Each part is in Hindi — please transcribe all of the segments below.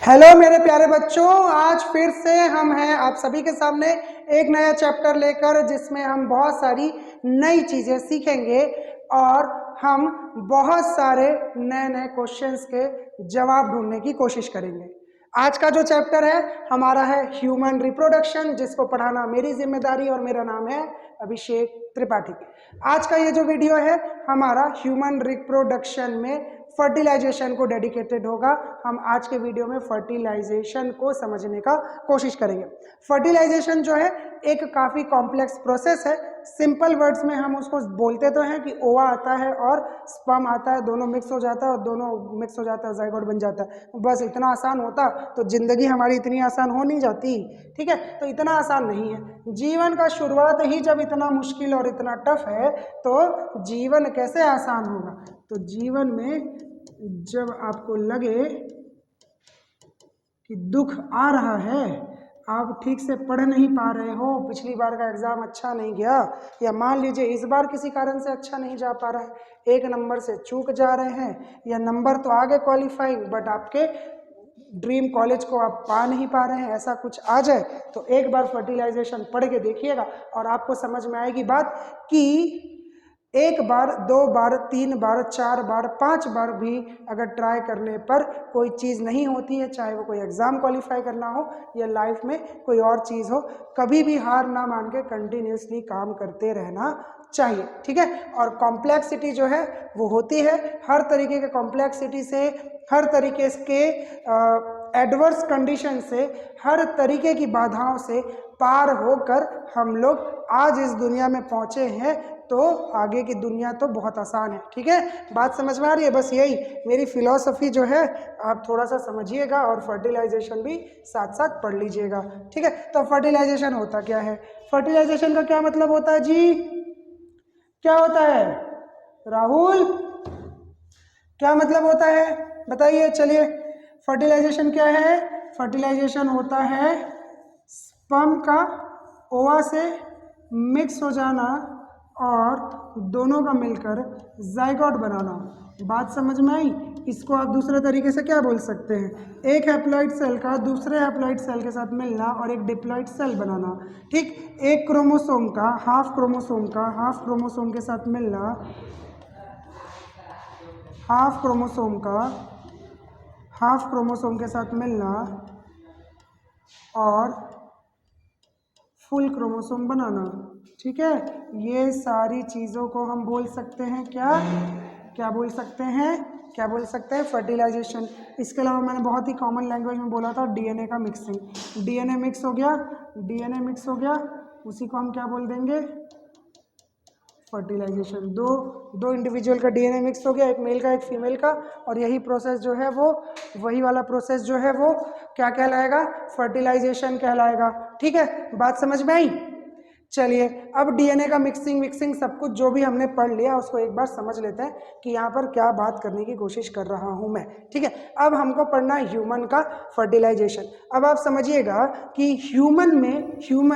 हेलो मेरे प्यारे बच्चों, आज फिर से हम हैं आप सभी के सामने एक नया चैप्टर लेकर, जिसमें हम बहुत सारी नई चीज़ें सीखेंगे और हम बहुत सारे नए नए क्वेश्चंस के जवाब ढूंढने की कोशिश करेंगे। आज का जो चैप्टर है हमारा है ह्यूमन रिप्रोडक्शन, जिसको पढ़ाना मेरी जिम्मेदारी और मेरा नाम है अभिषेक त्रिपाठी। आज का ये जो वीडियो है हमारा ह्यूमन रिप्रोडक्शन में फर्टिलाइजेशन को डेडिकेटेड होगा। हम आज के वीडियो में फर्टिलाइजेशन को समझने का कोशिश करेंगे। फर्टिलाइजेशन जो है एक काफ़ी कॉम्प्लेक्स प्रोसेस है। सिंपल वर्ड्स में हम उसको बोलते तो हैं कि ओवा आता है और स्पर्म आता है, दोनों मिक्स हो जाता है और दोनों मिक्स हो जाता है, जाइगोट बन जाता है। बस इतना आसान होता तो जिंदगी हमारी इतनी आसान हो नहीं जाती। ठीक है, तो इतना आसान नहीं है। जीवन का शुरुआत ही जब इतना मुश्किल और इतना टफ है तो जीवन कैसे आसान होगा। तो जीवन में जब आपको लगे कि दुख आ रहा है, आप ठीक से पढ़ नहीं पा रहे हो, पिछली बार का एग्जाम अच्छा नहीं गया, या मान लीजिए इस बार किसी कारण से अच्छा नहीं जा पा रहा है, एक नंबर से चूक जा रहे हैं, या नंबर तो आगे क्वालिफाइंग बट आपके ड्रीम कॉलेज को आप पा नहीं पा रहे हैं, ऐसा कुछ आ जाए तो एक बार फर्टिलाइजेशन पढ़ के देखिएगा और आपको समझ में आएगी बात कि एक बार, दो बार, तीन बार, चार बार, पांच बार भी अगर ट्राई करने पर कोई चीज़ नहीं होती है, चाहे वो कोई एग्ज़ाम क्वालिफाई करना हो या लाइफ में कोई और चीज़ हो, कभी भी हार ना मान के कंटिन्यूसली काम करते रहना चाहिए। ठीक है, और कॉम्प्लेक्सिटी जो है वो होती है, हर तरीके के कॉम्प्लेक्सिटी से, हर तरीके के एडवर्स कंडीशन से, हर तरीके की बाधाओं से पार होकर हम लोग आज इस दुनिया में पहुंचे हैं, तो आगे की दुनिया तो बहुत आसान है। ठीक है, बात समझ में आ रही है। बस यही मेरी फिलॉसफी जो है आप थोड़ा सा समझिएगा और फर्टिलाइजेशन भी साथ साथ पढ़ लीजिएगा। ठीक है, तो फर्टिलाइजेशन होता क्या है, फर्टिलाइजेशन का क्या मतलब होता है जी, क्या होता है राहुल, क्या मतलब होता है बताइए। चलिए, फर्टिलाइजेशन क्या है, फर्टिलाइजेशन होता है स्पर्म का ओवा से मिक्स हो जाना और दोनों का मिलकर जाइगोट बनाना। बात समझ में आई। इसको आप दूसरे तरीके से क्या बोल सकते हैं, एक हैप्लॉइड सेल का दूसरे हैप्लॉइड सेल के साथ मिलना और एक डिप्लॉइड सेल बनाना। ठीक, एक क्रोमोसोम का हाफ क्रोमोसोम के साथ मिलना, हाफ क्रोमोसोम के साथ मिलना और फुल क्रोमोसोम बनाना। ठीक है, ये सारी चीज़ों को हम बोल सकते हैं क्या बोल सकते हैं फर्टिलाइजेशन। इसके अलावा मैंने बहुत ही कॉमन लैंग्वेज में बोला था डीएनए का मिक्सिंग। डीएनए मिक्स हो गया, उसी को हम क्या बोल देंगे, फर्टिलाइजेशन। दो इंडिविजुअल का डीएनए मिक्स हो गया, एक मेल का एक फीमेल का, और यही प्रोसेस जो है वो, वही वाला प्रोसेस जो है वो क्या कहलाएगा, फर्टिलाइजेशन कहलाएगा। ठीक है, बात समझ में आई। चलिए, अब डीएनए का मिक्सिंग सब कुछ जो भी हमने पढ़ लिया उसको एक बार समझ लेते हैं कि यहाँ पर क्या बात करने की कोशिश कर रहा हूँ मैं। ठीक है, अब हमको पढ़ना है ह्यूमन का फर्टिलाइजेशन। अब आप समझिएगा कि ह्यूमन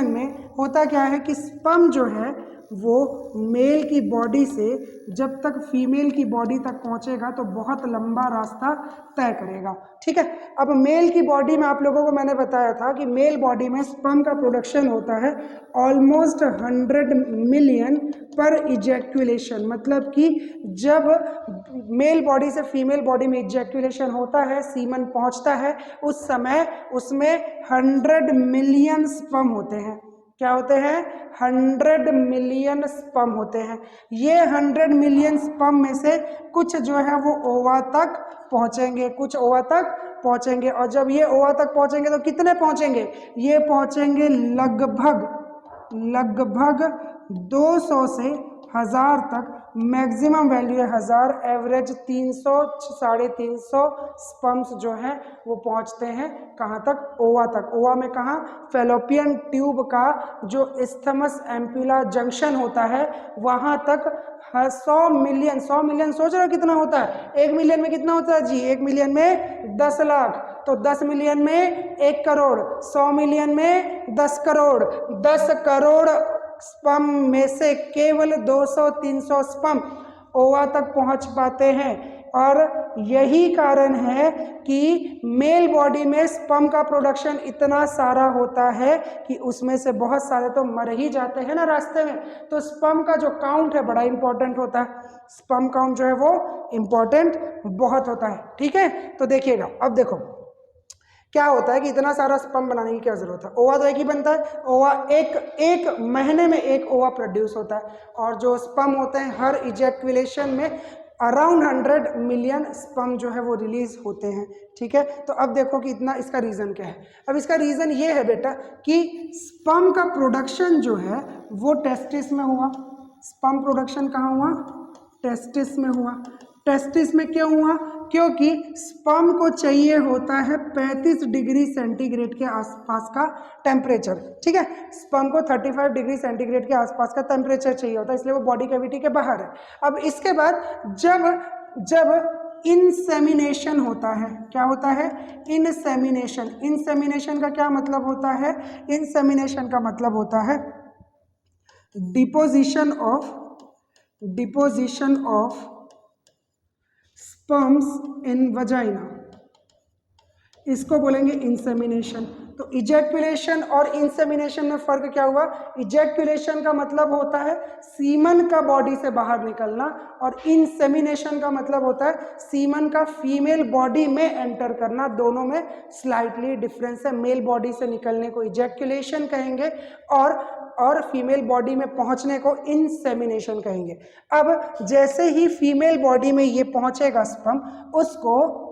में होता क्या है कि स्पर्म जो है वो मेल की बॉडी से जब तक फीमेल की बॉडी तक पहुंचेगा तो बहुत लंबा रास्ता तय करेगा। ठीक है, अब मेल की बॉडी में आप लोगों को मैंने बताया था कि मेल बॉडी में स्पर्म का प्रोडक्शन होता है ऑलमोस्ट 100 मिलियन पर इजैक्यूलेशन। मतलब कि जब मेल बॉडी से फीमेल बॉडी में इजैक्यूलेशन होता है, सीमन पहुंचता है, उस समय उसमें 100 मिलियन स्पर्म होते हैं। क्या होते हैं, 100 मिलियन स्पर्म होते हैं। ये 100 मिलियन स्पर्म में से कुछ जो है वो ओवा तक पहुंचेंगे, और जब ये ओवा तक पहुंचेंगे तो कितने पहुंचेंगे, ये पहुंचेंगे लगभग 200 से 1000 तक। मैक्सिमम वैल्यू है 1000, एवरेज 300 350 स्पर्म्स जो हैं वो पहुंचते हैं कहाँ तक, ओवा तक। ओवा में कहाँ, फैलोपियन ट्यूब का जो इस्थमस एम्पुला जंक्शन होता है वहां तक 100 मिलियन सोच रहे हो कितना होता है, 1 मिलियन में कितना होता है जी, 1 मिलियन में 10 लाख, तो 10 मिलियन में 1 करोड़, 100 मिलियन में 10 करोड़, 10 करोड़ स्पर्म में से केवल 200-300 स्पर्म ओवा तक पहुंच पाते हैं। और यही कारण है कि मेल बॉडी में स्पर्म का प्रोडक्शन इतना सारा होता है कि उसमें से बहुत सारे तो मर ही जाते हैं ना रास्ते में। तो स्पर्म का जो काउंट है बड़ा इंपॉर्टेंट होता है, स्पर्म काउंट जो है वो इंपॉर्टेंट बहुत होता है। ठीक है, तो देखिएगा अब देखो क्या होता है कि इतना सारा स्पर्म बनाने की क्या जरूरत है। ओवा तो एक ही बनता है, ओवा एक महीने में एक ओवा प्रोड्यूस होता है, और जो स्पर्म होते हैं हर इजैक्यूलेशन में अराउंड 100 मिलियन स्पर्म जो है वो रिलीज होते हैं। ठीक है, तो अब देखो कि इतना, इसका रीजन क्या है। अब इसका रीजन ये है बेटा कि स्पर्म का प्रोडक्शन जो है वो टेस्टिस में हुआ। स्पर्म प्रोडक्शन कहाँ हुआ? टेस्टिस में हुआ। टेस्टिस में क्यों हुआ? क्योंकि स्पर्म को चाहिए होता है 35 डिग्री सेंटीग्रेड के आसपास का टेम्परेचर। ठीक है, स्पर्म को 35 डिग्री सेंटीग्रेड के आसपास का टेम्परेचर चाहिए होता है, इसलिए वो बॉडी कैविटी के बाहर है। अब इसके बाद जब इंसेमिनेशन होता है, क्या होता है? इंसेमिनेशन। इंसेमिनेशन का क्या मतलब होता है? इंसेमिनेशन का मतलब होता है deposition of sperms in vagina, इसको बोलेंगे इंसेमिनेशन। तो इजैक्यूलेशन और इंसेमिनेशन में फर्क क्या हुआ? इजैक्यूलेशन का मतलब होता है सीमन का बॉडी से बाहर निकलना, और इंसेमिनेशन का मतलब होता है सीमन का फीमेल बॉडी में एंटर करना। दोनों में स्लाइटली डिफरेंस है। मेल बॉडी से निकलने को इजैक्यूलेशन कहेंगे और फीमेल बॉडी में पहुंचने को इंसेमिनेशन कहेंगे। अब जैसे ही फीमेल बॉडी में ये पहुंचेगा स्पर्म,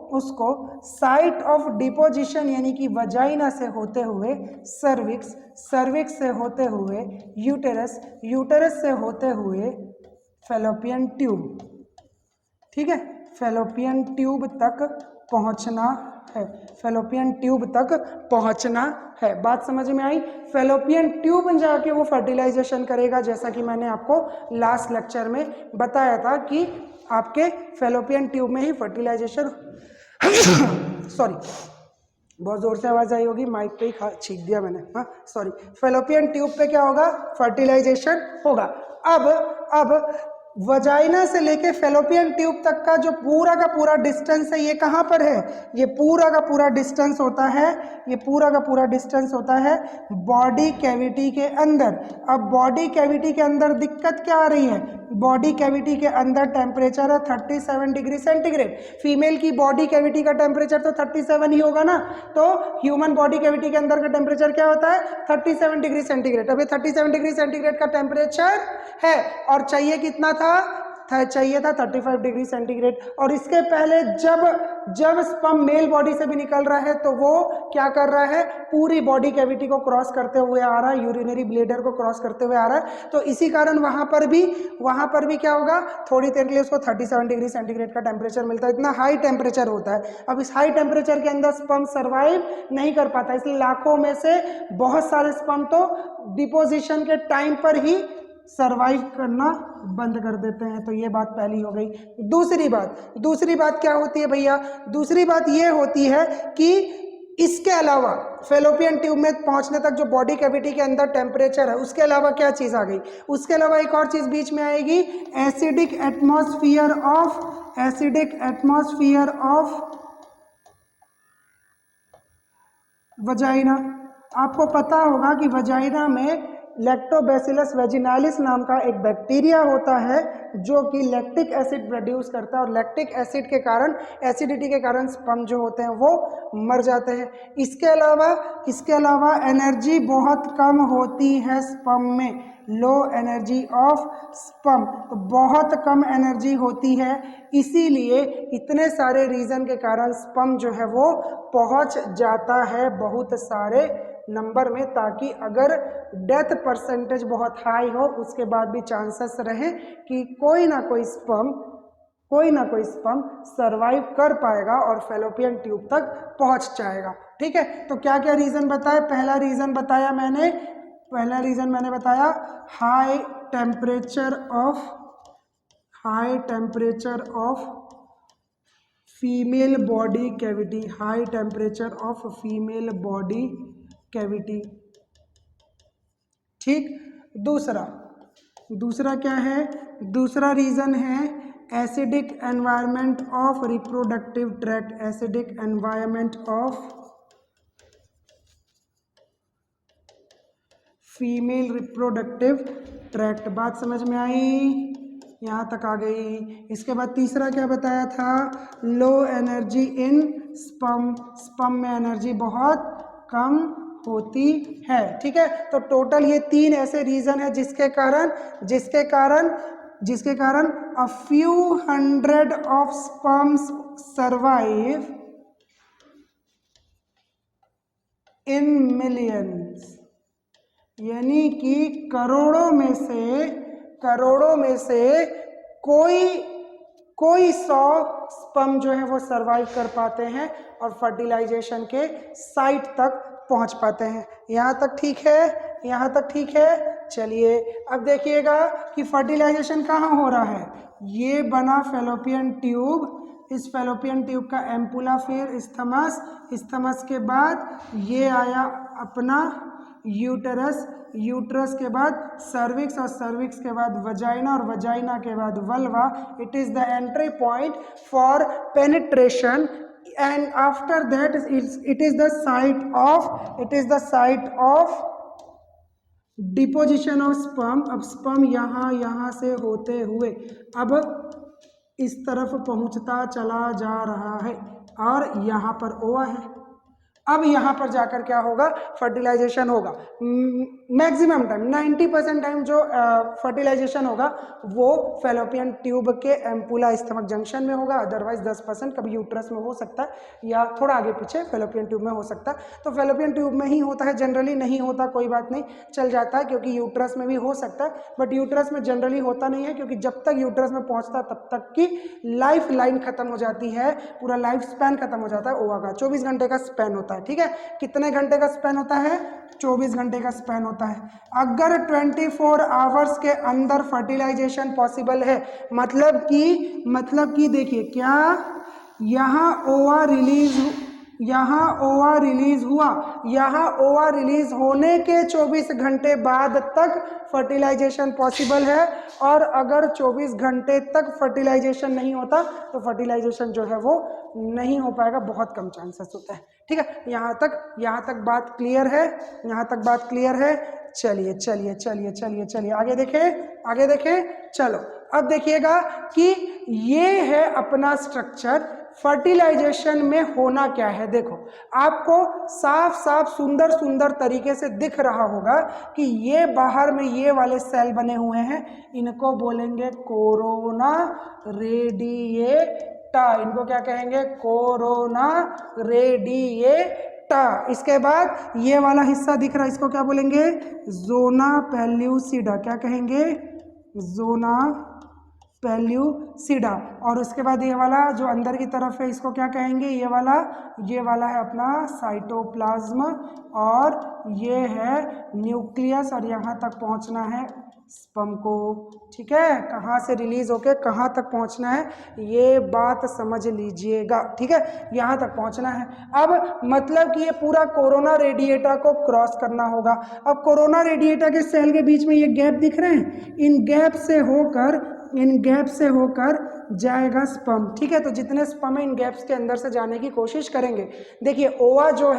उसको साइट ऑफ डिपोजिशन यानी कि वजाइना से होते हुए सर्विक्स, सर्विक्स से होते हुए यूटेरस, यूटेरस से होते हुए फैलोपियन ट्यूब। ठीक है, फैलोपियन ट्यूब तक पहुंचना है, फैलोपियन ट्यूब तक पहुंचना है। बात समझ में आई? फैलोपियन ट्यूब जाके वो फर्टिलाइजेशन करेगा, जैसा कि मैंने आपको लास्ट लेक्चर में बताया था कि आपके फैलोपियन ट्यूब में ही फर्टिलाइजेशन सॉरी, बहुत जोर से आवाज आई होगी, माइक पे ही छींक दिया मैंने, हाँ सॉरी। फैलोपियन ट्यूब पे क्या होगा? फर्टिलाइजेशन होगा। अब वजाइना से लेके फैलोपियन ट्यूब तक का जो पूरा का पूरा डिस्टेंस है, ये कहाँ पर है? ये पूरा का पूरा डिस्टेंस होता है, ये पूरा का पूरा डिस्टेंस होता है बॉडी कैविटी के अंदर। अब बॉडी कैविटी के अंदर दिक्कत क्या आ रही है? बॉडी कैविटी के अंदर टेम्परेचर है 37 डिग्री सेंटीग्रेड। फीमेल की बॉडी कैविटी का टेम्परेचर तो 37 ही होगा ना, तो ह्यूमन बॉडी कैविटी के अंदर का टेम्परेचर क्या होता है? 37 डिग्री सेंटीग्रेड। अब ये 37 डिग्री सेंटीग्रेड का टेम्परेचर है, और चाहिए कितना था? चाहिए था 35 डिग्री सेंटीग्रेड। और इसके पहले जब स्पर्म मेल बॉडी से भी निकल रहा है तो वो क्या कर रहा है? पूरी बॉडी कैविटी को क्रॉस करते हुए आ रहा है, यूरिनरी ब्लैडर को क्रॉस करते हुए आ रहा है। तो इसी कारण वहां पर भी क्या होगा? थोड़ी देर के लिए उसको 37 डिग्री सेंटीग्रेड का टेम्परेचर मिलता है। इतना हाई टेम्परेचर होता है। अब इस हाई टेम्परेचर के अंदर स्पर्म सर्वाइव नहीं कर पाता, इसलिए लाखों में से बहुत सारे स्पर्म तो डिपोजिशन के टाइम पर ही सरवाइव करना बंद कर देते हैं। तो ये बात पहली हो गई। दूसरी बात क्या होती है भैया? दूसरी बात ये होती है कि इसके अलावा फैलोपियन ट्यूब में पहुंचने तक जो बॉडी कैविटी के अंदर टेम्परेचर है, उसके अलावा क्या चीज आ गई? उसके अलावा एक और चीज बीच में आएगी, एसिडिक एटमॉस्फियर ऑफ वजाइना। आपको पता होगा कि वजाइना में लैक्टोबैसिलस वेजिनालिस नाम का एक बैक्टीरिया होता है जो कि लैक्टिक एसिड प्रोड्यूस करता है, और लैक्टिक एसिड के कारण, एसिडिटी के कारण स्पर्म जो होते हैं वो मर जाते हैं। इसके अलावा एनर्जी बहुत कम होती है स्पर्म में, लो एनर्जी ऑफ स्पर्म, तो बहुत कम एनर्जी होती है। इसीलिए इतने सारे रीजन के कारण स्पर्म जो है वो पहुंच जाता है बहुत सारे नंबर में, ताकि अगर डेथ परसेंटेज बहुत हाई हो उसके बाद भी चांसेस रहे कि कोई ना कोई स्पर्म सरवाइव कर पाएगा और फैलोपियन ट्यूब तक पहुंच जाएगा। ठीक है, तो क्या क्या रीजन बताए? पहला रीजन मैंने बताया high temperature of female body cavity, high temperature of female body cavity. ठीक, दूसरा क्या है? दूसरा रीजन है acidic environment of reproductive tract, acidic environment of female reproductive tract. बात समझ में आई? यहाँ तक आ गई। इसके बाद तीसरा क्या बताया था? Low energy in sperm, sperm में एनर्जी बहुत कम होती है। ठीक है, तो टोटल ये 3 ऐसे रीजन है जिसके कारण a few hundred of sperms survive in millions, यानी कि करोड़ों में से कोई 100 स्पर्म जो है वो सरवाइव कर पाते हैं और फर्टिलाइजेशन के साइट तक पहुंच पाते हैं। यहाँ तक ठीक है? यहाँ तक ठीक है? चलिए अब देखिएगा कि फर्टिलाइजेशन कहाँ हो रहा है। ये बना फैलोपियन ट्यूब, इस फैलोपियन ट्यूब का एम्पुला, फिर इस्थमस, इस्थमस के बाद ये आया अपना यूटरस, यूट्रस के बाद सर्विक्स और सर्विक्स के बाद वजाइना और वजाइना के बाद vulva. It is the entry point for penetration and after that it is the site of deposition of sperm. अब स्पर्म यहाँ से होते हुए अब इस तरफ पहुंचता चला जा रहा है और यहाँ पर ओवा है। अब यहाँ पर जाकर क्या होगा? फर्टिलाइजेशन होगा। मैक्सिमम टाइम 90% टाइम जो फर्टिलाइजेशन होगा वो फैलोपियन ट्यूब के एम्पुला स्टमक जंक्शन में होगा। अदरवाइज 10% कभी यूट्रस में हो सकता है या थोड़ा आगे पीछे फैलोपियन ट्यूब में हो सकता है। तो फैलोपियन ट्यूब में ही होता है जनरली, नहीं होता कोई बात नहीं, चल जाता है, क्योंकि यूट्रस में भी हो सकता है, बट यूट्रस में जनरली होता नहीं है, क्योंकि जब तक यूट्रस में पहुंचता तब तक की लाइफ लाइन खत्म हो जाती है, पूरा लाइफ स्पैन खत्म हो जाता है ओवा का। 24 घंटे का स्पैन होता है। ठीक है, कितने घंटे का स्पैन होता है? 24 घंटे का स्पैन होता है। अगर 24 आवर्स के अंदर फर्टिलाइजेशन पॉसिबल है, मतलब कि देखिए क्या, यहाँ ओवा रिलीज हुआ, यहाँ ओवा रिलीज होने के 24 घंटे बाद तक फर्टिलाइजेशन पॉसिबल है। और अगर 24 घंटे तक फर्टिलाइजेशन नहीं होता तो फर्टिलाइजेशन जो है वो नहीं हो पाएगा, बहुत कम चांसेस होता है। ठीक है, यहाँ तक बात क्लियर है? यहाँ तक बात क्लियर है? चलिए आगे देखें। चलो अब देखिएगा कि ये है अपना स्ट्रक्चर। फर्टिलाइजेशन में होना क्या है, देखो आपको साफ सुंदर तरीके से दिख रहा होगा कि ये बाहर में ये वाले सेल बने हुए हैं, इनको बोलेंगे कोरोना रेडिएटा। इनको क्या कहेंगे? Corona radiata. इसके बाद ये वाला हिस्सा दिख रहा है, इसको क्या बोलेंगे? जोना पेल्यूसिडा। क्या कहेंगे? जोना पेल्यूसिडा। और उसके बाद ये वाला जो अंदर की तरफ है, इसको क्या कहेंगे? ये वाला है अपना साइटोप्लाज्म, और ये है न्यूक्लियस, और यहाँ तक पहुँचना है स्पर्म को। ठीक है, कहाँ से रिलीज होके कहाँ तक पहुँचना है ये बात समझ लीजिएगा। ठीक है, यहाँ तक पहुँचना है। अब मतलब कि ये पूरा कोरोना रेडिएटा को क्रॉस करना होगा। अब कोरोना रेडिएटा के सेल के बीच में ये गैप दिख रहे हैं, इन गैप से होकर जाएगा स्पर्म। ठीक है, तो जितने स्पर्म इन गैप्स के अंदर से जाने की कोशिश करेंगे। देखिए ओवा जो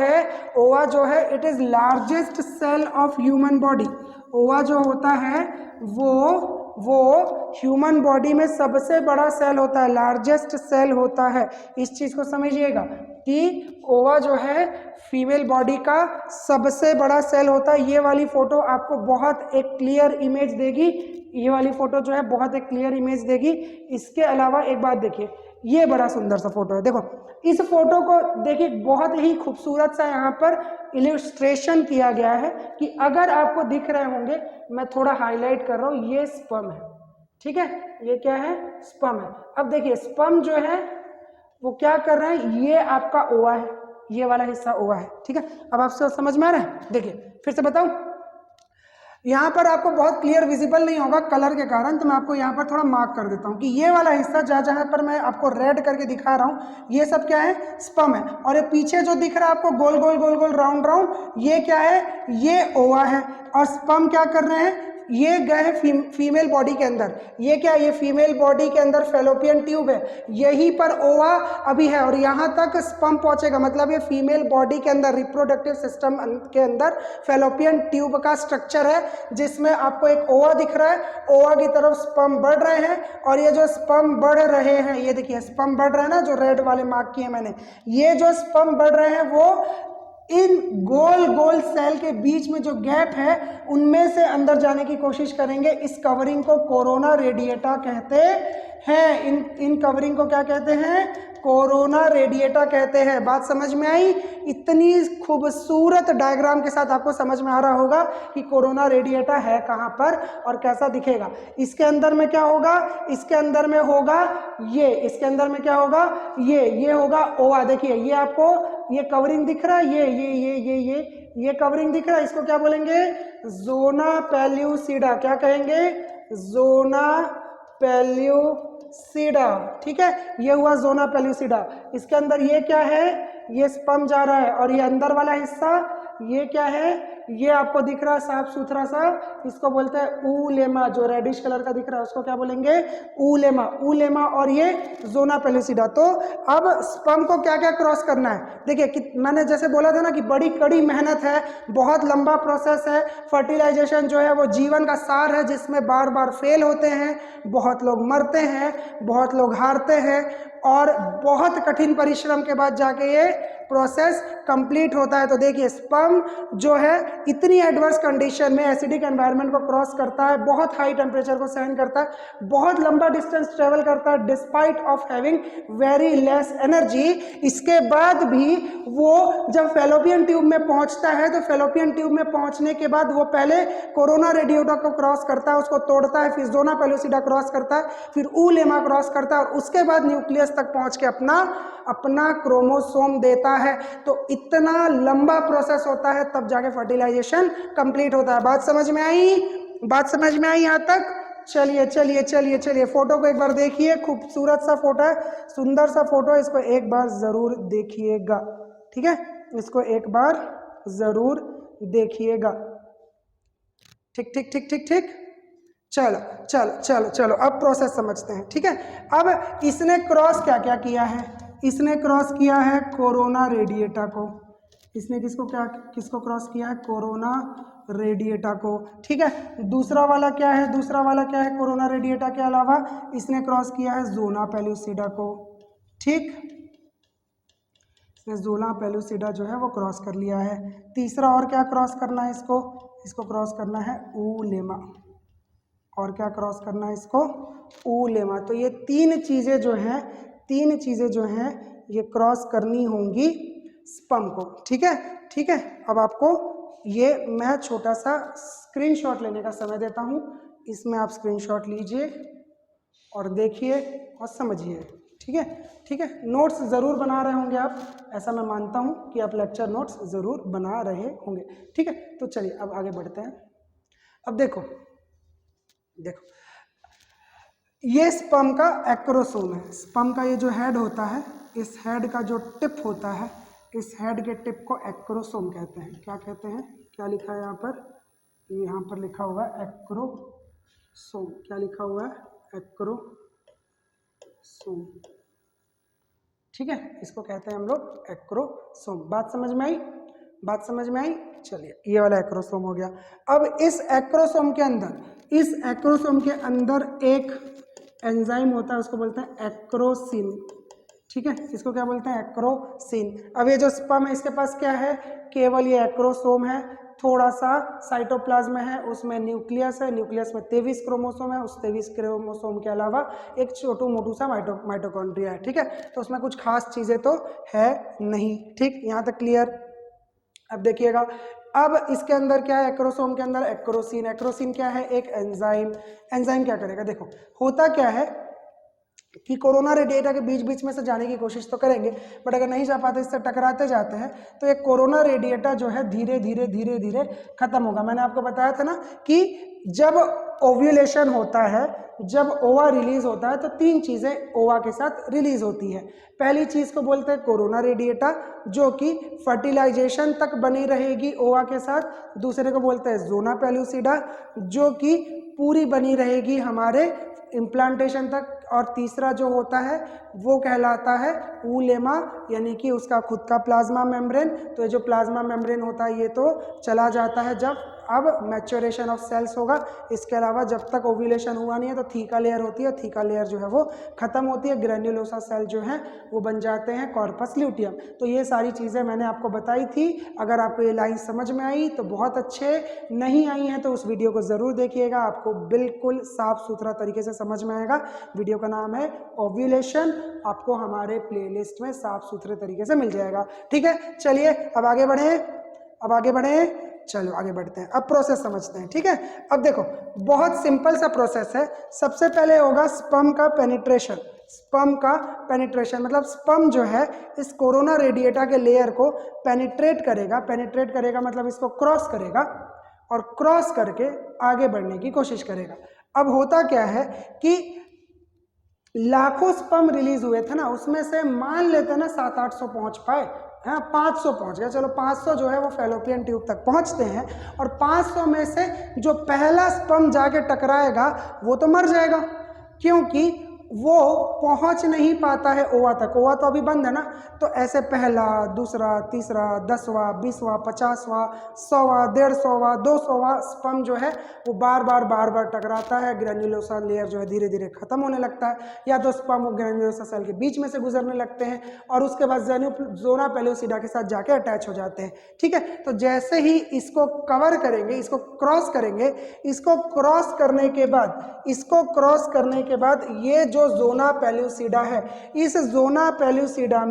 है it is largest cell of human body. Ova जो होता है वो ह्यूमन बॉडी में सबसे बड़ा सेल होता है, लार्जेस्ट सेल होता है। इस चीज को समझिएगा कि ओवा जो है फीमेल बॉडी का सबसे बड़ा सेल होता है। ये वाली फोटो आपको बहुत एक क्लियर इमेज देगी, ये वाली फोटो जो है बहुत एक क्लियर इमेज देगी। इसके अलावा एक बात देखिए, ये बड़ा सुंदर सा फोटो है। देखो इस फोटो को देखिए, बहुत ही खूबसूरत सा यहाँ पर इलस्ट्रेशन किया गया है कि अगर आपको दिख रहे होंगे, मैं थोड़ा हाईलाइट कर रहा हूँ, ये स्पर्म है। ठीक है, ये क्या है? स्पर्म है। अब देखिए स्पर्म जो है वो क्या कर रहे हैं, ये आपका ओवा है, ये वाला हिस्सा ओवा है। ठीक है, अब आपसे समझ में आ रहा है? देखिए फिर से बताऊं, यहाँ पर आपको बहुत क्लियर विजिबल नहीं होगा कलर के कारण, तो मैं आपको यहाँ पर थोड़ा मार्क कर देता हूँ कि ये वाला हिस्सा जहाँ पर मैं आपको रेड करके दिखा रहा हूँ, ये सब क्या है? स्पर्म है। और ये पीछे जो दिख रहा है आपको गोल गोल राउंड, ये क्या है? ये ओवा है। और स्पर्म क्या कर रहे हैं? ये गए हैं फीमेल बॉडी के अंदर। ये क्या, ये फीमेल बॉडी के अंदर फेलोपियन ट्यूब है, यहीं पर ओवा अभी है और यहाँ तक स्पर्म पहुंचेगा। मतलब ये फीमेल बॉडी के अंदर रिप्रोडक्टिव सिस्टम के अंदर फेलोपियन ट्यूब का स्ट्रक्चर है, जिसमें आपको एक ओवा दिख रहा है। ओवा की तरफ स्पर्म बढ़ रहे हैं और ये जो स्पर्म बढ़ रहे हैं, ये देखिए स्पर्म बढ़ रहे हैं ना, जो रेड वाले मार्क किए मैंने, ये जो स्पर्म बढ़ रहे हैं वो इन गोल गोल सेल के बीच में जो गैप है उनमें से अंदर जाने की कोशिश करेंगे। इस कवरिंग को कोरोना रेडिएटा कहते हैं। इन कवरिंग को क्या कहते हैं? कोरोना रेडिएटा कहते हैं। बात समझ में आई? इतनी खूबसूरत डायग्राम के साथ आपको समझ में आ रहा होगा कि कोरोना रेडिएटा है कहाँ पर और कैसा दिखेगा। इसके अंदर में क्या होगा? इसके अंदर में होगा ये, इसके अंदर में क्या होगा? ये होगा ओवा। देखिए ये आपको ये कवरिंग दिख रहा है, ये कवरिंग दिख रहा है, इसको क्या बोलेंगे? जोना पेल्यूसिडा। क्या कहेंगे? जोना पेल्यूसिडा। ठीक है, ये हुआ जोना पेल्यूसिडा। इसके अंदर ये क्या है? ये स्पर्म जा रहा है और ये अंदर वाला हिस्सा ये क्या है? ये आपको दिख रहा है साफ सुथरा सा, इसको बोलते हैं ऊलेमा। जो रेडिश कलर का दिख रहा है उसको क्या बोलेंगे? ऊलेमा। ऊलेमा और ये जोना पेल्यूसिडा। तो अब स्पर्म को क्या क्या क्रॉस करना है? देखिए मैंने जैसे बोला था ना कि बड़ी कड़ी मेहनत है, बहुत लंबा प्रोसेस है। फर्टिलाइजेशन जो है वो जीवन का सार है, जिसमें बार बार फेल होते हैं, बहुत लोग मरते हैं, बहुत लोग हारते हैं और बहुत कठिन परिश्रम के बाद जाके ये प्रोसेस कंप्लीट होता है। तो देखिए स्पर्म जो है इतनी एडवर्स कंडीशन में एसिडिक एनवायरनमेंट को क्रॉस करता है, बहुत हाई टेम्परेचर को सहन करता है, बहुत लंबा डिस्टेंस ट्रेवल करता है despite of having very less energy. इसके बाद भी वो जब फेलोपियन ट्यूब में पहुंचता है तो फेलोपियन ट्यूब में पहुंचने के बाद वो पहले कोरोना रेडिएटा को क्रॉस करता है, उसको तोड़ता है, फिर जोना पेल्यूसिडा क्रॉस करता है, फिर ऊलेमा क्रॉस करता है और उसके बाद न्यूक्लियस तक पहुंच के अपना क्रोमोसोम देता है। तो इतना लंबा प्रोसेस होता है, तब जाके फर्टिलाइजेशन कंप्लीट होता है। बात समझ में आई? बात समझ में आई यहाँ तक? चलिए चलिए चलिए चलिए, फोटो को एक बार देखिए, खूबसूरत सा फोटो है, सुंदर सा फोटो है, इसको एक बार जरूर देखिएगा। ठीक है, इसको एक बार जरूर देखिएगा। ठीक ठीक ठीक ठीक ठीक, चलो चलो चलो चलो, अब प्रोसेस समझते हैं। ठीक है, अब इसने क्रॉस क्या क्या किया है? इसने क्रॉस किया है कोरोना रेडिएटा को। इसने किसको क्रॉस किया है? कोरोना रेडिएटा को। ठीक है, दूसरा वाला क्या है? दूसरा वाला क्या है? कोरोना रेडिएटा के अलावा इसने क्रॉस किया है जोना पेल्यूसिडा को। ठीक, इसने जोना पेल्यूसिडा जो है वो क्रॉस कर लिया है। तीसरा और क्या क्रॉस करना है इसको? इसको क्रॉस करना है ऊलेमा। और क्या क्रॉस करना है इसको? ऊलेमा। तो ये तीन चीज़ें जो हैं ये क्रॉस करनी होंगी स्पर्म को। ठीक है, ठीक है। अब आपको ये मैं छोटा सा स्क्रीनशॉट लेने का समय देता हूँ, इसमें आप स्क्रीनशॉट लीजिए और देखिए और समझिए। ठीक है, ठीक है। नोट्स ज़रूर बना रहे होंगे आप, ऐसा मैं मानता हूँ कि आप लेक्चर नोट्स ज़रूर बना रहे होंगे। ठीक है, तो चलिए अब आगे बढ़ते हैं। अब देखो ये स्पर्म का एक्रोसोम है। स्पर्म का ये जो हेड होता है, इस हेड का जो टिप होता है, इस हेड के टिप को एक्रोसोम कहते हैं। क्या कहते हैं? क्या लिखा है यहाँ पर? यहाँ पर लिखा हुआ है एक्रोसोम। क्या लिखा हुआ है? एक्रोसोम। ठीक है, इसको कहते हैं हम लोग एक्रोसोम। बात समझ में आई? बात समझ में आई? चलिए, ये वाला एक्रोसोम हो गया। अब इस एक्रोसोम के अंदर एक एंजाइम होता है, उसको बोलते हैं एक्रोसिन। ठीक है, इसको क्या बोलते हैं? एक्रोसिन। अब ये जो स्पर्म है इसके पास क्या है? केवल ये एक्रोसोम है, थोड़ा सा साइटोप्लाज्म है, उसमें न्यूक्लियस है, न्यूक्लियस में 23 क्रोमोसोम है, उस 23 क्रोमोसोम के अलावा एक छोटू मोटू सा माइटोकॉन्ड्रिया है। ठीक है, तो उसमें कुछ खास चीज़ें तो है नहीं। ठीक, यहाँ तक क्लियर? अब देखिएगा, अब इसके अंदर क्या है? एक्रोसोम के अंदर एक्रोसिन। एक्रोसिन क्या है? एक एंजाइम। एंजाइम क्या करेगा? देखो होता क्या है कि कोरोना रेडिएटा के बीच बीच में से जाने की कोशिश तो करेंगे, बट अगर नहीं जा पाते, इससे टकराते जाते हैं, तो एक कोरोना रेडिएटा जो है धीरे धीरे धीरे धीरे खत्म होगा। मैंने आपको बताया था ना कि जब ओव्यूलेशन होता है, जब ओवा रिलीज होता है, तो 3 चीजें ओवा के साथ रिलीज होती है। पहली चीज को बोलते हैं कोरोना रेडिएटा, जो कि फर्टिलाइजेशन तक बनी रहेगी ओवा के साथ। दूसरे को बोलते हैं जोना पेलुसिडा, जो कि पूरी बनी रहेगी हमारे इम्प्लांटेशन तक। और तीसरा जो होता है वो कहलाता है ऊलेमा, यानी कि उसका खुद का प्लाज्मा मेम्ब्रेन। तो ये जो प्लाज्मा मेम्ब्रेन होता है ये तो चला जाता है जब अब मैच्योरेशन ऑफ सेल्स होगा। इसके अलावा जब तक ओव्यूलेशन हुआ नहीं है तो थीका लेयर होती है, थीका लेयर जो है वो खत्म होती है, ग्रेन्युलोसा सेल जो है वो बन जाते हैं कॉर्पस ल्यूटियम। तो ये सारी चीज़ें मैंने आपको बताई थी। अगर आपको ये लाइन समझ में आई तो बहुत अच्छे, नहीं आई हैं तो उस वीडियो को ज़रूर देखिएगा, आपको बिल्कुल साफ सुथरा तरीके से समझ में आएगा। वीडियो का नाम है ओव्यूलेशन, आपको हमारे प्लेलिस्ट में साफ सुथरे तरीके से मिल जाएगा। ठीक है, चलिए अब आगे बढ़े, चलो आगे बढ़ते हैं। अब प्रोसेस समझते हैं। ठीक है, अब देखो बहुत सिंपल सा प्रोसेस है। सबसे पहले होगा स्पर्म का पेनिट्रेशन। स्पर्म का पेनिट्रेशन मतलब स्पर्म जो है इस कोरोना रेडिएटा के लेयर को पेनिट्रेट करेगा। पेनिट्रेट करेगा मतलब इसको क्रॉस करेगा और क्रॉस करके आगे बढ़ने की कोशिश करेगा। अब होता क्या है कि लाखों स्पर्म रिलीज हुए थे ना, उसमें से मान लेते हैं ना 700-800 पहुंच पाए, हाँ 500 पहुंच गया, चलो 500 जो है वो फैलोपियन ट्यूब तक पहुंचते हैं। और 500 में से जो पहला स्पर्म जाके टकराएगा वो तो मर जाएगा, क्योंकि वो पहुंच नहीं पाता है ओवा तक। ओवा तो अभी बंद है ना, तो ऐसे पहला, दूसरा, तीसरा, 10वां, 20वां, 50वां, 100वां, 150वां, 200वां स्पर्म जो है वो बार बार टकराता है। ग्रेन्युलोसा लेयर जो है धीरे धीरे खत्म होने लगता है, या तो स्पर्म ग्रेन्युलोसा सेल के बीच में से गुजरने लगते हैं और उसके बाद जोना पेलुसिडा के साथ जाके अटैच हो जाते हैं। ठीक है, तो जैसे ही इसको कवर करेंगे, इसको क्रॉस करेंगे, इसको क्रॉस करने के बाद ये जो जोना पेलुसिडा है, इस जोना पेलुसिडा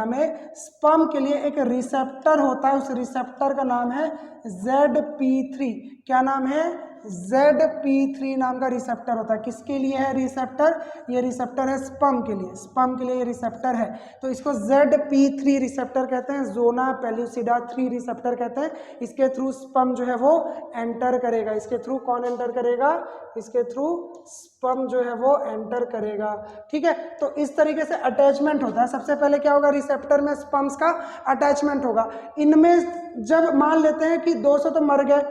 में स्पर्म के लिए एक रिसेप्टर होता है। उस रिसेप्टर का नाम है ZP3। क्या नाम है? ZP3 नाम का रिसेप्टर होता है। किसके लिए है रिसेप्टर? ये रिसेप्टर है स्पर्म के लिए, स्पर्म के लिए ये रिसेप्टर है। तो इसको ZP3 रिसेप्टर कहते हैं, जोना पेलुसिडा 3 रिसेप्टर कहते हैं। इसके थ्रू स्पर्म जो है वो एंटर करेगा। इसके थ्रू कौन एंटर करेगा? इसके थ्रू स्पर्म जो है वो एंटर करेगा। ठीक है, तो इस तरीके से अटैचमेंट होता है। सबसे पहले क्या होगा? रिसेप्टर में स्पर्म्स का अटैचमेंट होगा। इनमें जब मान लेते हैं कि 200 तो मर गए,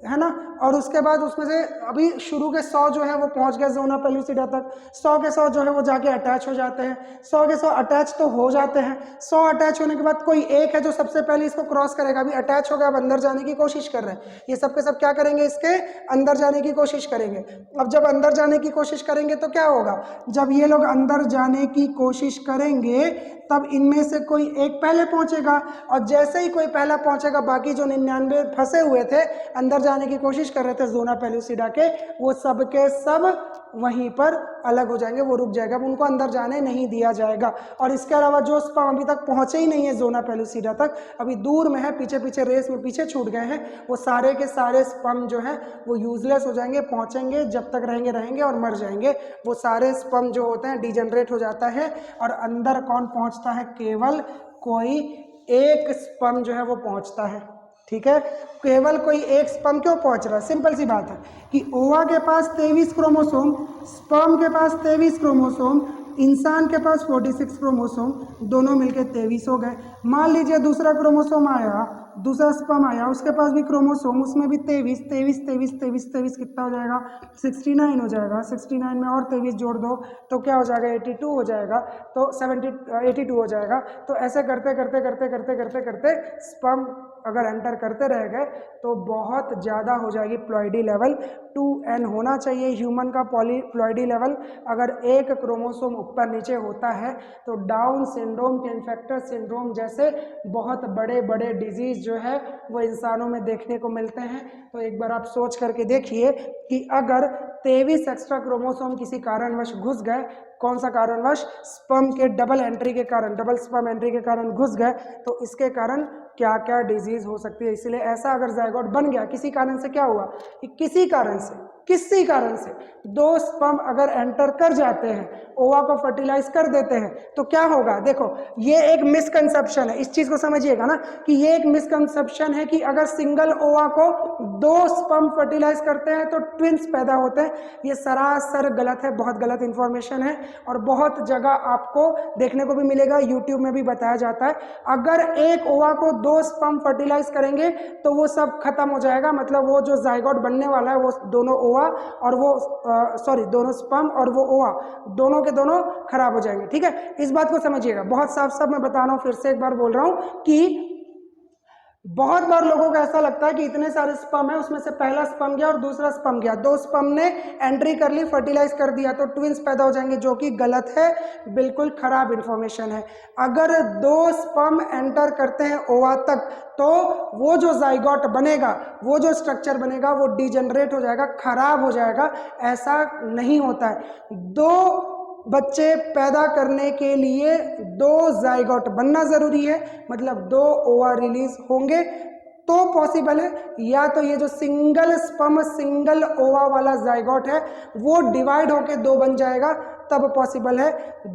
है ना, और उसके बाद उसमें से अभी शुरू के 100 जो है वो पहुंच गए जोना पेलुसिडा तक। 100 के 100 जो है वो जाके अटैच हो जाते हैं। 100 के 100 अटैच तो हो जाते हैं। 100 अटैच होने के बाद कोई एक है जो सबसे पहले इसको क्रॉस करेगा। अभी अटैच हो गया, अब अंदर जाने की कोशिश कर रहे हैं। ये सब के सब क्या करेंगे? इसके अंदर जाने की कोशिश करेंगे। अब जब अंदर जाने की कोशिश करेंगे तो क्या होगा? जब ये लोग अंदर जाने की कोशिश करेंगे तब इनमें से कोई एक पहले पहुंचेगा, और जैसे ही कोई पहला पहुंचेगा बाकी जो 99 फंसे हुए थे, अंदर जाने की कोशिश कर रहे थे जोना पेलुसिडा के, वो सब के सब वहीं पर अलग हो जाएंगे, वो रुक जाएगा, उनको अंदर जाने नहीं दिया जाएगा। और इसके अलावा जो स्पर्म अभी तक पहुंचे ही नहीं है जोना पेलुसिडा तक, अभी दूर में है, पीछे पीछे रेस में पीछे छूट गए हैं, वो सारे के सारे स्पर्म जो है वो यूजलेस हो जाएंगे। पहुंचेंगे जब तक रहेंगे और मर जाएंगे। वो सारे स्पर्म जो होते हैं डिजेनरेट हो जाता है, और अंदर कौन पहुंचता है? केवल कोई एक स्पर्म जो है वो पहुंचता है। ठीक है, केवल कोई एक स्पर्म क्यों पहुंच रहा है? सिंपल सी बात है कि ओवा के पास 23 क्रोमोसोम, स्पर्म के पास 23 क्रोमोसोम, इंसान के पास 46 क्रोमोसोम, दोनों मिलके 23 हो गए। मान लीजिए दूसरा क्रोमोसोम आया, दूसरा स्पर्म आया, उसके पास भी क्रोमोसोम, उसमें भी 23 कितना हो जाएगा? 69 हो जाएगा। 69 में और 23 जोड़ दो तो क्या हो जाएगा? 82 हो जाएगा। तो 82 हो जाएगा। तो ऐसे करते करते स्पर्म अगर एंटर करते रह गए तो बहुत ज़्यादा हो जाएगी प्लॉइडी लेवल। 2n होना चाहिए ह्यूमन का प्लॉइडी लेवल। अगर एक क्रोमोसोम ऊपर नीचे होता है तो डाउन सिंड्रोम, क्लिनेफेल्टर सिंड्रोम जैसे बहुत बड़े बड़े डिजीज जो है वो इंसानों में देखने को मिलते हैं। तो एक बार आप सोच करके देखिए कि अगर 23 एक्स्ट्रा क्रोमोसोम किसी कारणवश घुस गए, कौन सा कारणवश? स्पर्म के डबल एंट्री के कारण, डबल स्पर्म एंट्री के कारण घुस गए, तो इसके कारण क्या क्या डिजीज हो सकती है। इसलिए ऐसा अगर जायगोट बन गया किसी कारण से, क्या हुआ कि किसी कारण से 2 स्पर्म अगर एंटर कर जाते हैं, ओवा को फर्टिलाइज कर देते हैं, तो क्या होगा? देखो ये एक मिसकंसेप्शन है, इस चीज को समझिएगा ना कि ये एक मिसकंसेप्शन है कि अगर सिंगल ओवा को 2 स्पर्म फर्टिलाइज करते हैं तो ट्विंस पैदा होते हैं। ये सरासर गलत है, बहुत गलत इंफॉर्मेशन है और बहुत जगह आपको देखने को भी मिलेगा, यूट्यूब में भी बताया जाता है। अगर एक ओवा को 2 स्पर्म फर्टिलाइज करेंगे तो वो सब खत्म हो जाएगा, मतलब वो जो जायगोट बनने वाला है वो दोनों ओवा और वो दोनों स्पर्म और वो ओवा दोनों के दोनों खराब हो जाएंगे। ठीक है, इस बात को समझिएगा, बहुत साफ साफ मैं बता रहा हूं, फिर से एक बार बोल रहा हूं कि बहुत बार लोगों को ऐसा लगता है कि इतने सारे स्पर्म है, उसमें से पहला स्पर्म गया और दूसरा स्पर्म गया, 2 स्पर्म ने एंट्री कर ली, फर्टिलाइज कर दिया तो ट्विंस पैदा हो जाएंगे, जो कि गलत है, बिल्कुल खराब इंफॉर्मेशन है। अगर 2 स्पर्म एंटर करते हैं ओवा तक तो वो जो जाइगोट बनेगा, वो जो स्ट्रक्चर बनेगा वो डिजेनरेट हो जाएगा, खराब हो जाएगा। ऐसा नहीं होता है। 2 बच्चे पैदा करने के लिए 2 जाइगोट बनना जरूरी है, मतलब 2 ओवा रिलीज होंगे तो पॉसिबल है, या तो ये जो सिंगल स्पर्म सिंगल ओवा वाला जाइगोट है वो डिवाइड होके 2 बन जाएगा, तब पॉसिबल है।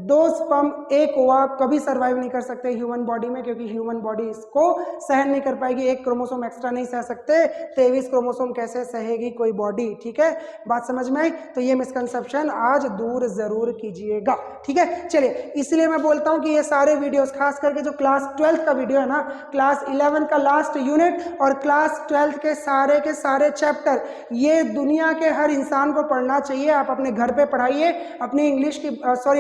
2 स्पर्म 1 ओवा कभी सरवाइव नहीं कर सकते ह्यूमन बॉडी में, क्योंकि ह्यूमन बॉडी इसको सहन नहीं कर पाएगी, 1 क्रोमोसोम एक्स्ट्रा नहीं सह सकते, 23 क्रोमोसोम कैसे सहेगी कोई बॉडी। ठीक है, बात समझ में आई? तो ये मिसकंसेप्शन आज दूर जरूर कीजिएगा। ठीक है, चलिए, इसलिए मैं बोलता हूं कि ये सारे वीडियोस, खास करके जो क्लास 12 का वीडियो है ना, क्लास 11 का लास्ट यूनिट और क्लास 12 के सारे चैप्टर, ये दुनिया के हर इंसान को पढ़ना चाहिए। आप अपने घर पे पढ़ाइए अपनी इंग्लिश की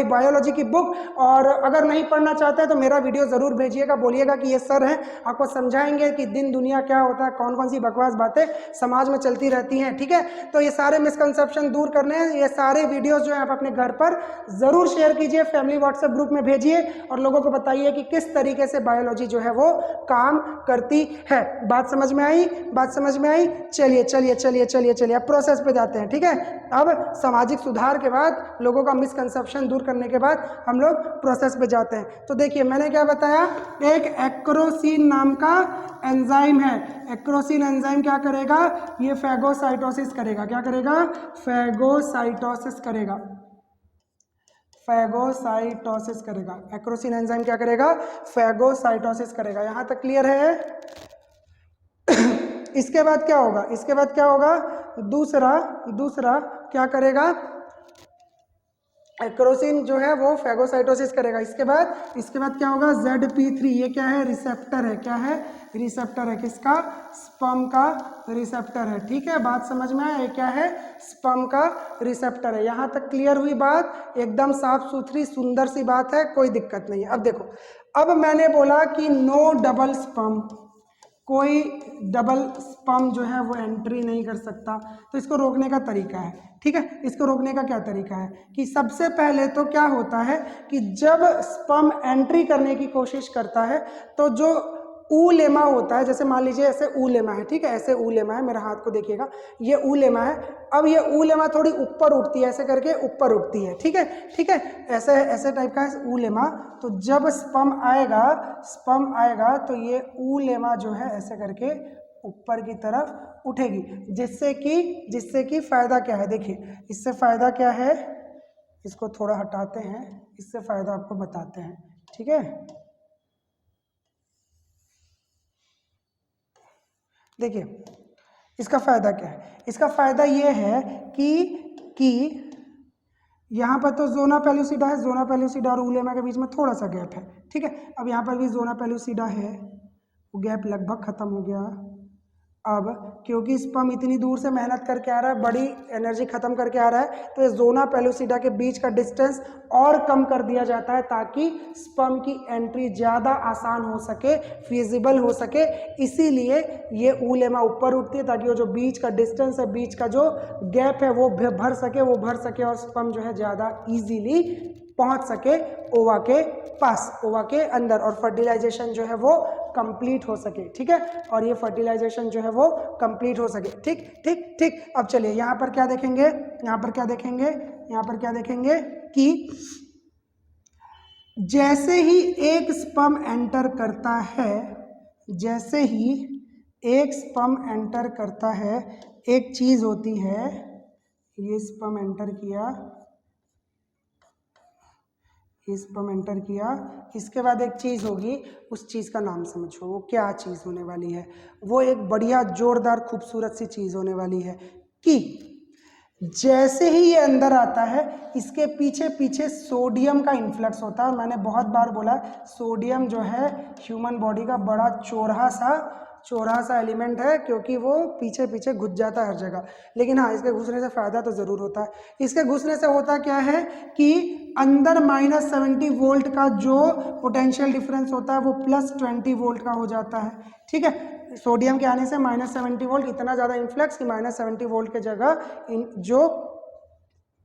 बायोलॉजी की बुक, और अगर नहीं पढ़ना चाहते हैं तो मेरा वीडियो जरूर भेजिएगा, बोलिएगा कि ये सर हैं, आपको समझाएंगे कि दिन दुनिया क्या होता है, कौन कौन सी बकवास बातें समाज में चलती रहती हैं। ठीक है, तो ये सारे मिसकंसेप्शन दूर करने हैं, ये सारे वीडियोस जो है आप अपने घर पर जरूर शेयर कीजिए, फैमिली व्हाट्सएप ग्रुप में भेजिए और लोगों को बताइए कि किस तरीके से बायोलॉजी जो है वो काम करती है। बात समझ में आई? बात समझ में आई? चलिए चलिए चलिए चलिए चलिए, अब प्रोसेस पे जाते हैं। ठीक है, अब सामाजिक सुधार के बाद, लोगों का मिसकंसेप्शन दूर करने के बाद हम लोग प्रोसेस पे जाते हैं। तो देखिए मैंने क्या बताया, एक एक्रोसिन नाम का एंजाइम है। एक्रोसिन एंजाइम क्या करेगा? ये फैगोसाइटोसिस करेगा। क्या करेगा? फैगोसाइटोसिस करेगा। फैगोसाइटोसिस करेगा। एक्रोसिन एंजाइम क्या करेगा? फैगोसाइटोसिस करेगा। यहां तक क्लियर है? इसके बाद क्या होगा? इसके बाद क्या होगा? दूसरा क्या करेगा? एक्रोसिन जो है वो फैगोसाइटोसिस करेगा। इसके बाद क्या होगा? ZP3, ये क्या है? रिसेप्टर है। क्या है? रिसेप्टर है। किसका? स्पर्म का रिसेप्टर है। ठीक है, बात समझ में आया? ये क्या है? स्पर्म का रिसेप्टर है। यहां तक क्लियर हुई बात? एकदम साफ सुथरी सुंदर सी बात है, कोई दिक्कत नहीं है। अब देखो, अब मैंने बोला कि नो डबल स्पर्म, कोई डबल स्पर्म जो है वो एंट्री नहीं कर सकता, तो इसको रोकने का तरीका है। ठीक है, इसको रोकने का क्या तरीका है कि सबसे पहले तो क्या होता है कि जब स्पर्म एंट्री करने की कोशिश करता है तो जो ऊलेमा होता है, जैसे मान लीजिए ऐसे ऊलेमा है, ठीक है, ऐसे ऊलेमा है, मेरा हाथ को देखिएगा, ये ऊलेमा है। अब ये ऊलेमा थोड़ी ऊपर उठती है, ऐसे करके ऊपर उठती है। ठीक है, ठीक है, ऐसे टाइप का है ऊलेमा। तो जब स्पर्म आएगा तो ये ऊलेमा जो है ऐसे करके ऊपर की तरफ उठेगी, जिससे कि फायदा क्या है? देखिए इससे फायदा क्या है, इसको थोड़ा हटाते हैं, इससे फायदा आपको बताते हैं। ठीक है, देखिए इसका फायदा क्या है? इसका फायदा ये है कि यहाँ पर तो जोना पेलुसिडा है, जोना पेलुसिडा और ऊलेमा के बीच में थोड़ा सा गैप है। ठीक है, अब यहाँ पर भी जोना पेलुसिडा है, वो गैप लगभग खत्म हो गया। अब क्योंकि स्पर्म इतनी दूर से मेहनत करके आ रहा है, बड़ी एनर्जी खत्म करके आ रहा है, तो ये जोना पेलुसिडा के बीच का डिस्टेंस और कम कर दिया जाता है ताकि स्पर्म की एंट्री ज़्यादा आसान हो सके, फिजिबल हो सके। इसीलिए ये ऊलेमा ऊपर उठती है ताकि वो जो बीच का डिस्टेंस है, बीच का जो गैप है वो भर सके और स्पर्म जो है ज़्यादा ईजीली पहुंच सके ओवा के पास, ओवा के अंदर, और फर्टिलाइजेशन जो है वो कंप्लीट हो सके, ठीक है, और ये फर्टिलाइजेशन जो है वो कंप्लीट हो सके। ठीक ठीक ठीक। अब चलिए यहाँ पर क्या देखेंगे, यहाँ पर क्या देखेंगे, यहाँ पर क्या देखेंगे कि जैसे ही एक स्पर्म एंटर करता है, जैसे ही एक स्पर्म एंटर करता है, एक चीज होती है, ये स्पर्म एंटर किया, ये स्पर्म एंटर किया, इसके बाद एक चीज होगी, उस चीज का नाम समझो, वो क्या चीज होने वाली है। वो एक बढ़िया जोरदार खूबसूरत सी चीज होने वाली है कि जैसे ही ये अंदर आता है, इसके पीछे पीछे सोडियम का इन्फ्लक्स होता है। और मैंने बहुत बार बोला, सोडियम जो है ह्यूमन बॉडी का बड़ा चौराहा सा एलिमेंट है, क्योंकि वो पीछे पीछे घुस जाता है हर जगह। लेकिन हाँ, इसके घुसने से फायदा तो जरूर होता है। इसके घुसने से होता क्या है कि अंदर -70 वोल्ट का जो पोटेंशियल डिफरेंस होता है वो +20 वोल्ट का हो जाता है, ठीक है। सोडियम के आने से -70 वोल्ट, इतना ज़्यादा इन्फ्लक्स कि -70 वोल्ट के जगह जो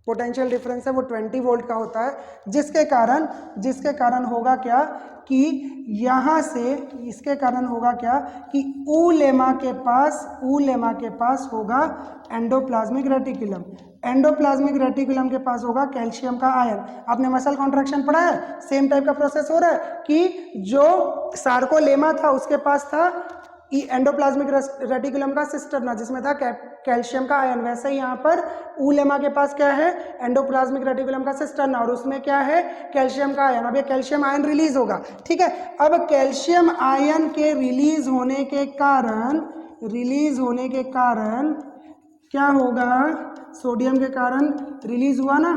पोटेंशियल डिफरेंस है वो 20 वोल्ट का होता है, जिसके कारण होगा क्या कि यहाँ से, इसके कारण होगा क्या कि ऊलेमा के पास होगा एंडोप्लाज्मिक रेटिकुलम। एंडोप्लाज्मिक रेटिकुलम के पास होगा कैल्शियम का आयन। आपने मसल कॉन्ट्रैक्शन पढ़ा है, सेम टाइप का प्रोसेस हो रहा है कि जो सार्कोलेमा था उसके पास था एंडोप्लाज्मिक रेटिकुलम का सिस्टर्ना, जिसमें था कैल्शियम का आयन। वैसे ही यहाँ पर ऊलेमा के पास क्या है, एंडोप्लाज्मिक रेटिकुलम का सिस्टर्ना, और उसमें क्या है, कैल्शियम का आयन। अब ये कैल्शियम आयन रिलीज होगा, ठीक है। अब कैल्शियम आयन के रिलीज होने के कारण क्या होगा, सोडियम के कारण रिलीज हुआ ना,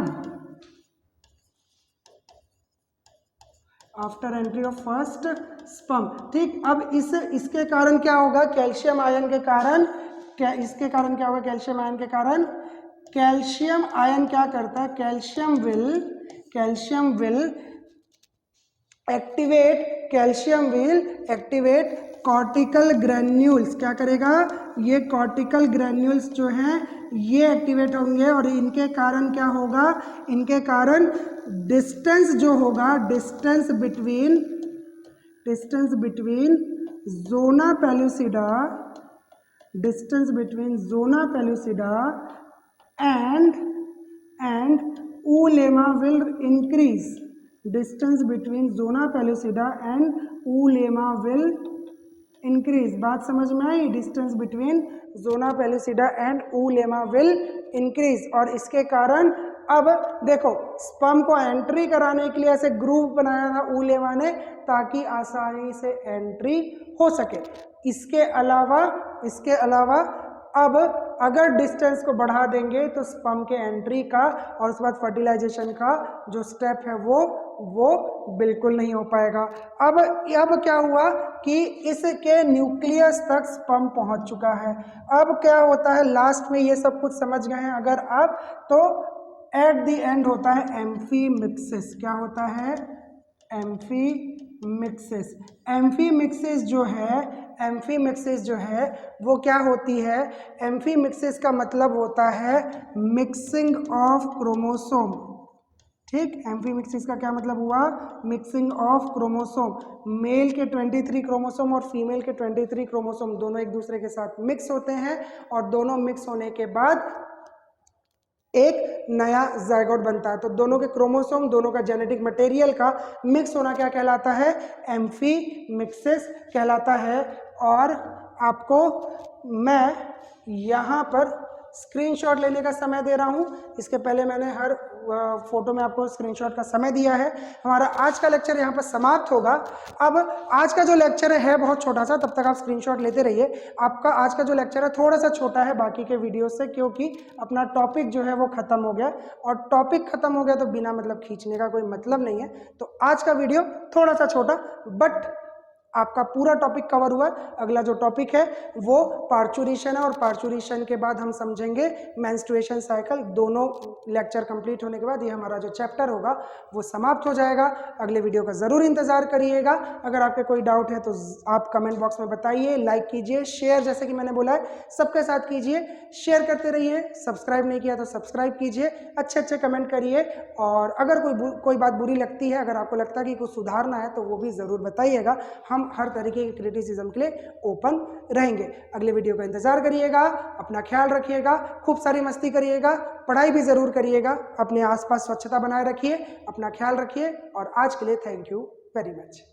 after entry of first sperm, ठीक। अब इसके कारण क्या होगा, कैल्शियम आयन के कारण, इसके कारण क्या होगा, कैल्शियम आयन के कारण, कैल्शियम आयन क्या करता है, calcium will activate cortical granules. क्या करेगा, ये कॉर्टिकल ग्रैन्यूल्स जो हैं ये एक्टिवेट होंगे, और इनके कारण क्या होगा, इनके कारण डिस्टेंस जो होगा, distance between zona pellucida and oolemma will increase. Distance between zona pellucida and oolemma will increase. बात समझ में आई, distance between zona pellucida and oolemma will increase. और इसके कारण अब देखो, स्पर्म को एंट्री कराने के लिए ऐसे ग्रूव बनाया था ऊलेमा ने, ताकि आसानी से एंट्री हो सके। इसके अलावा अब अगर डिस्टेंस को बढ़ा देंगे तो स्पर्म के एंट्री का और उसके बाद फर्टिलाइजेशन का जो स्टेप है वो बिल्कुल नहीं हो पाएगा। अब क्या हुआ कि इसके न्यूक्लियस तक स्पर्म पहुंच चुका है। अब क्या होता है, लास्ट में ये सब कुछ समझ गए हैं अगर आप, तो एट द एंड होता है एम्फीमिक्सिस। क्या होता है, एम्फीमिक्सिस। एम्फीमिक्सिस जो है वो क्या होती है, एम्फीमिक्सिस का मतलब होता है मिक्सिंग ऑफ क्रोमोसोम, ठीक। एम्फीमिक्सिस का क्या मतलब हुआ, मिक्सिंग ऑफ क्रोमोसोम। मेल के 23 क्रोमोसोम और फीमेल के 23 क्रोमोसोम दोनों एक दूसरे के साथ मिक्स होते हैं, और दोनों मिक्स होने के बाद एक नया जायगोट बनता है। तो दोनों के क्रोमोसोम, दोनों का जेनेटिक मटेरियल का मिक्स होना क्या कहलाता है, एम्फीमिक्सिस कहलाता है। और आपको मैं यहाँ पर स्क्रीनशॉट लेने का समय दे रहा हूँ। इसके पहले मैंने हर फोटो में आपको स्क्रीनशॉट का समय दिया है। हमारा आज का लेक्चर यहाँ पर समाप्त होगा। अब आज का जो लेक्चर है बहुत छोटा सा, तब तक आप स्क्रीनशॉट लेते रहिए। आपका आज का जो लेक्चर है थोड़ा सा छोटा है बाकी के वीडियो से, क्योंकि अपना टॉपिक जो है वो खत्म हो गया, और टॉपिक खत्म हो गया तो बिना मतलब खींचने का कोई मतलब नहीं है। तो आज का वीडियो थोड़ा सा छोटा, बट आपका पूरा टॉपिक कवर हुआ। अगला जो टॉपिक है वो पार्चुरेशन है, और पार्चुरेशन के बाद हम समझेंगे मेंस्ट्रुएशन साइकिल। दोनों लेक्चर कंप्लीट होने के बाद ये हमारा जो चैप्टर होगा वो समाप्त हो जाएगा। अगले वीडियो का ज़रूर इंतजार करिएगा। अगर आपके कोई डाउट है तो आप कमेंट बॉक्स में बताइए, लाइक कीजिए, शेयर जैसे कि मैंने बोला है सबके साथ कीजिए, शेयर करते रहिए। सब्सक्राइब नहीं किया तो सब्सक्राइब कीजिए, अच्छे कमेंट करिए। और अगर कोई बात बुरी लगती है, अगर आपको लगता है कि कुछ सुधारना है तो वो भी ज़रूर बताइएगा। हम हम हर तरीके के क्रिटिसिज्म के लिए ओपन रहेंगे। अगले वीडियो का इंतजार करिएगा, अपना ख्याल रखिएगा, खूब सारी मस्ती करिएगा, पढ़ाई भी ज़रूर करिएगा, अपने आसपास स्वच्छता बनाए रखिए, अपना ख्याल रखिए और आज के लिए थैंक यू वेरी मच।